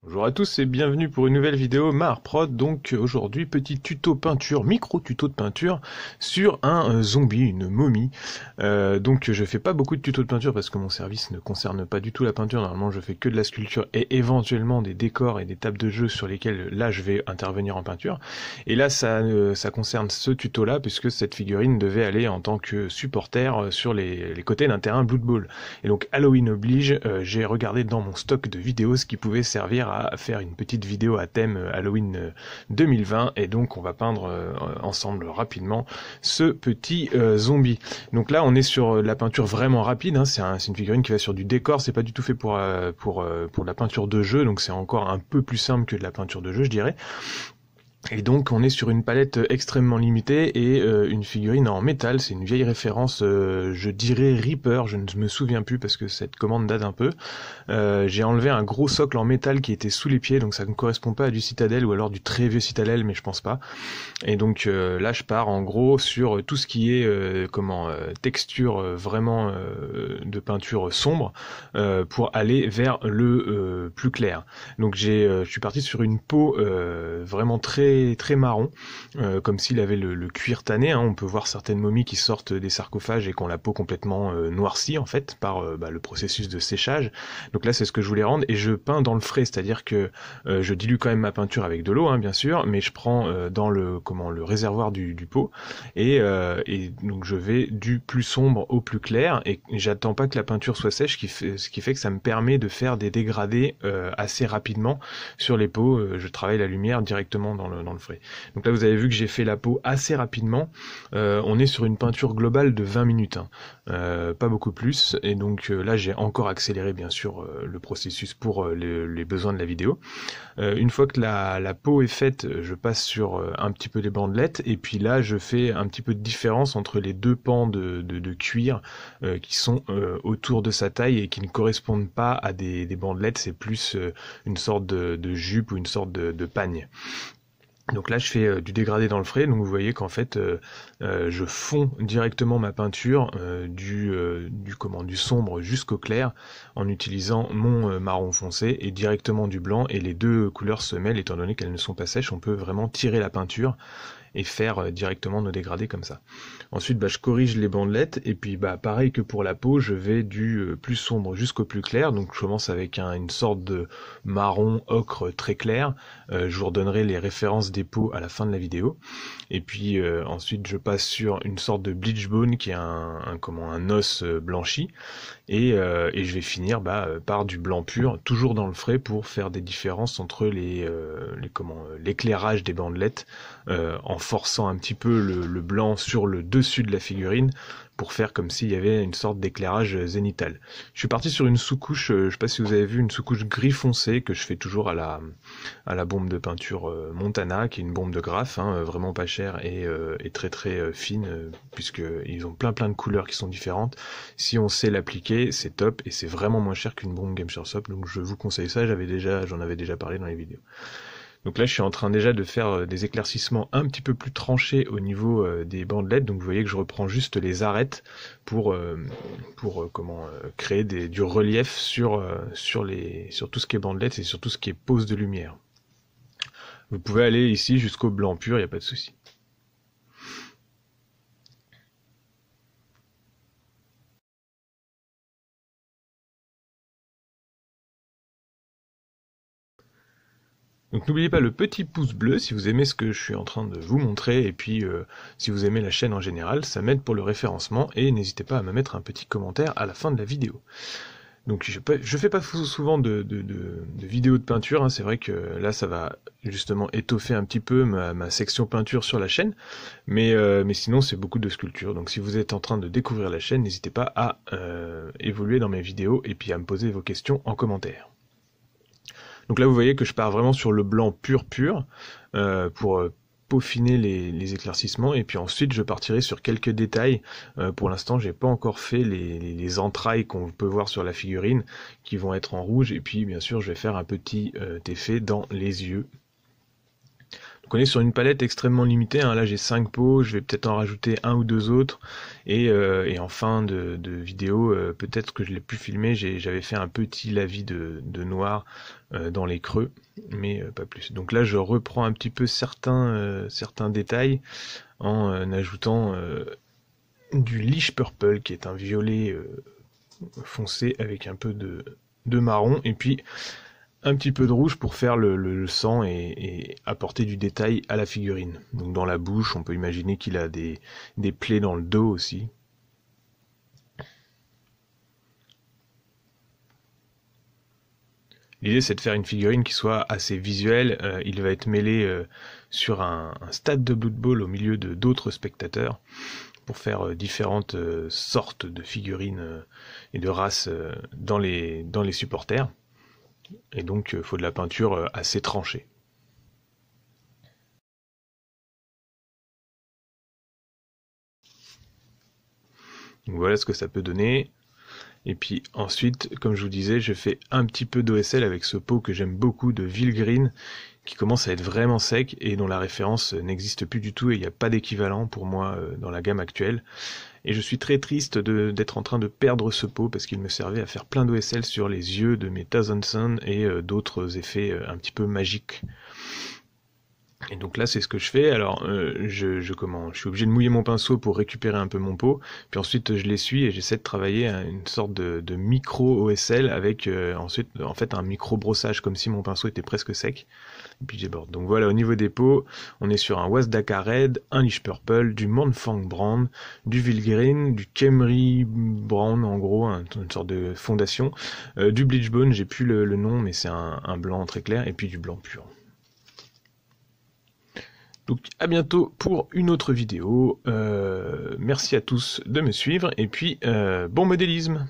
Bonjour à tous et bienvenue pour une nouvelle vidéo Maharprod. Donc aujourd'hui petit tuto peinture, micro tuto de peinture sur un zombie, une momie. Donc je fais pas beaucoup de tutos de peinture parce que mon service ne concerne pas du tout la peinture. Normalement je fais que de la sculpture et éventuellement des décors et des tables de jeu sur lesquelles là je vais intervenir en peinture. Et là ça concerne ce tuto là puisque cette figurine devait aller en tant que supporter sur les côtés d'un terrain Blood Bowl. Et donc Halloween oblige, j'ai regardé dans mon stock de vidéos ce qui pouvait servir à faire une petite vidéo à thème Halloween 2020 et donc on va peindre ensemble rapidement ce petit zombie. Donc là on est sur la peinture vraiment rapide, hein. C'est une figurine qui va sur du décor, c'est pas du tout fait pour la peinture de jeu, donc c'est encore un peu plus simple que de la peinture de jeu je dirais. Et donc on est sur une palette extrêmement limitée et une figurine en métal, c'est une vieille référence, je dirais Reaper, je ne me souviens plus parce que cette commande date un peu. J'ai enlevé un gros socle en métal qui était sous les pieds, donc ça ne correspond pas à du Citadel ou alors du très vieux Citadel, mais je pense pas. Et donc là je pars en gros sur tout ce qui est texture vraiment de peinture sombre pour aller vers le plus clair. Donc je suis parti sur une peau vraiment très marron, comme s'il avait le cuir tanné, hein. On peut voir certaines momies qui sortent des sarcophages et qui ont la peau complètement noircie en fait par le processus de séchage. Donc là c'est ce que je voulais rendre et je peins dans le frais, c'est-à-dire que je dilue quand même ma peinture avec de l'eau, hein, bien sûr, mais je prends dans le réservoir du pot et donc je vais du plus sombre au plus clair et j'attends pas que la peinture soit sèche, ce qui fait que ça me permet de faire des dégradés assez rapidement sur les peaux. Je travaille la lumière directement dans le frais. Donc là vous avez vu que j'ai fait la peau assez rapidement. On est sur une peinture globale de 20 minutes, hein. Pas beaucoup plus, et donc là j'ai encore accéléré bien sûr le processus pour les besoins de la vidéo. Une fois que la peau est faite, je passe sur un petit peu les bandelettes, et puis là je fais un petit peu de différence entre les deux pans de cuir qui sont autour de sa taille et qui ne correspondent pas à des bandelettes, c'est plus une sorte de jupe ou une sorte de pagne. Donc là je fais du dégradé dans le frais, donc vous voyez qu'en fait je fonds directement ma peinture du sombre jusqu'au clair en utilisant mon marron foncé et directement du blanc, et les deux couleurs se mêlent étant donné qu'elles ne sont pas sèches. On peut vraiment tirer la peinture et faire directement nos dégradés comme ça. Ensuite je corrige les bandelettes et puis pareil que pour la peau, je vais du plus sombre jusqu'au plus clair. Donc je commence avec une sorte de marron ocre très clair. Je vous redonnerai les références des peaux à la fin de la vidéo. Et puis ensuite je passe sur une sorte de bleach bone qui est un os blanchi, et je vais finir par du blanc pur, toujours dans le frais, pour faire des différences entre l'éclairage des bandelettes, en forçant un petit peu le blanc sur le dessus de la figurine pour faire comme s'il y avait une sorte d'éclairage zénithal. Je suis parti sur une sous-couche, je sais pas si vous avez vu, une sous-couche gris foncé que je fais toujours à la bombe de peinture Montana, qui est une bombe de graphe, hein, vraiment pas chère et très très fine, puisqu'ils ont plein de couleurs qui sont différentes. Si on sait l'appliquer, c'est top, et c'est vraiment moins cher qu'une bombe Game Shop, donc je vous conseille ça, j'en avais déjà parlé dans les vidéos. Donc là je suis en train déjà de faire des éclaircissements un petit peu plus tranchés au niveau des bandelettes, donc vous voyez que je reprends juste les arêtes pour créer du relief sur tout ce qui est bandelettes et sur tout ce qui est pose de lumière. Vous pouvez aller ici jusqu'au blanc pur, il n'y a pas de souci. Donc n'oubliez pas le petit pouce bleu si vous aimez ce que je suis en train de vous montrer, et puis si vous aimez la chaîne en général, ça m'aide pour le référencement, et n'hésitez pas à me mettre un petit commentaire à la fin de la vidéo. Donc je fais pas souvent de vidéos de peinture, hein. C'est vrai que là ça va justement étoffer un petit peu ma section peinture sur la chaîne, mais sinon c'est beaucoup de sculpture. Donc si vous êtes en train de découvrir la chaîne, n'hésitez pas à évoluer dans mes vidéos et puis à me poser vos questions en commentaire. Donc là vous voyez que je pars vraiment sur le blanc pur pour peaufiner les éclaircissements, et puis ensuite je partirai sur quelques détails. Pour l'instant j'ai pas encore fait les entrailles qu'on peut voir sur la figurine qui vont être en rouge, et puis bien sûr je vais faire un petit effet dans les yeux. Donc on est sur une palette extrêmement limitée, hein. Là j'ai 5 pots, je vais peut-être en rajouter un ou deux autres, et en fin de vidéo, peut-être que je l'ai pu filmer, j'avais fait un petit lavis de noir dans les creux, mais pas plus. Donc là je reprends un petit peu certains détails en ajoutant du Leash Purple, qui est un violet foncé avec un peu de marron, et puis un petit peu de rouge pour faire le sang et apporter du détail à la figurine. Donc dans la bouche, on peut imaginer qu'il a des plaies dans le dos aussi. L'idée c'est de faire une figurine qui soit assez visuelle. Il va être mêlé sur un stade de Blood Bowl au milieu de d'autres spectateurs pour faire différentes sortes de figurines et de races dans les supporters. Et donc il faut de la peinture assez tranchée. Donc voilà ce que ça peut donner. Et puis ensuite, comme je vous disais, je fais un petit peu d'OSL avec ce pot que j'aime beaucoup de Vilgreen, qui commence à être vraiment sec et dont la référence n'existe plus du tout et il n'y a pas d'équivalent pour moi dans la gamme actuelle. Et je suis très triste d'être en train de perdre ce pot parce qu'il me servait à faire plein d'OSL sur les yeux de mes Thousand Sun et d'autres effets un petit peu magiques. Et donc là, c'est ce que je fais. Alors, je suis obligé de mouiller mon pinceau pour récupérer un peu mon pot. Puis ensuite, je l'essuie et j'essaie de travailler une sorte de micro OSL avec ensuite, en fait, un micro brossage comme si mon pinceau était presque sec. Et puis j'éborde. Donc voilà, au niveau des pots, on est sur un Wasdaka Red, un Leash Purple, du Montfang Brown, du Vilgreen, du Khemri Brown, en gros, une sorte de fondation, du Bleach Bone, j'ai plus le nom, mais c'est un blanc très clair, et puis du blanc pur. Donc à bientôt pour une autre vidéo. Merci à tous de me suivre et puis bon modélisme.